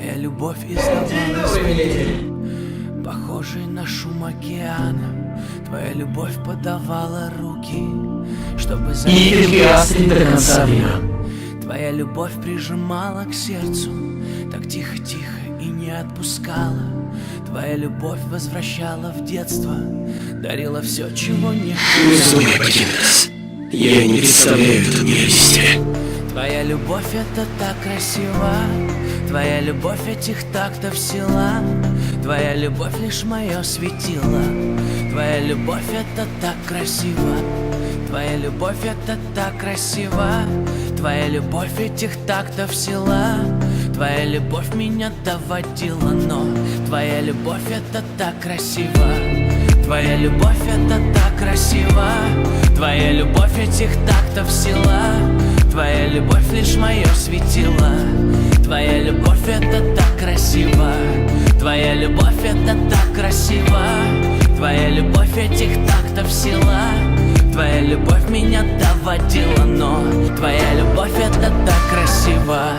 Твоя любовь издавалась мне, похожей на шум океана. Твоя любовь подавала руки, чтобы И прекрасный до конца мира. Твоя любовь прижимала к сердцу, так тихо-тихо и не отпускала. Твоя любовь возвращала в детство, дарила все, чего не Не забудь покинуть нас. Я не представляю эту ненависть. Твоя любовь это так красиво, твоя любовь этих тактов сила. Твоя любовь лишь мое светило, твоя любовь это так красиво. Твоя любовь это так красиво, твоя любовь этих тактов сила. Твоя любовь меня доводила, но твоя любовь это так красиво. Твоя любовь это так красиво, твоя любовь этих тактов сила. Твоя любовь лишь мое светило, твоя любовь это так красиво. Твоя любовь это так красиво, твоя любовь этих тактов сила. Твоя любовь меня доводила, но твоя любовь это так красиво.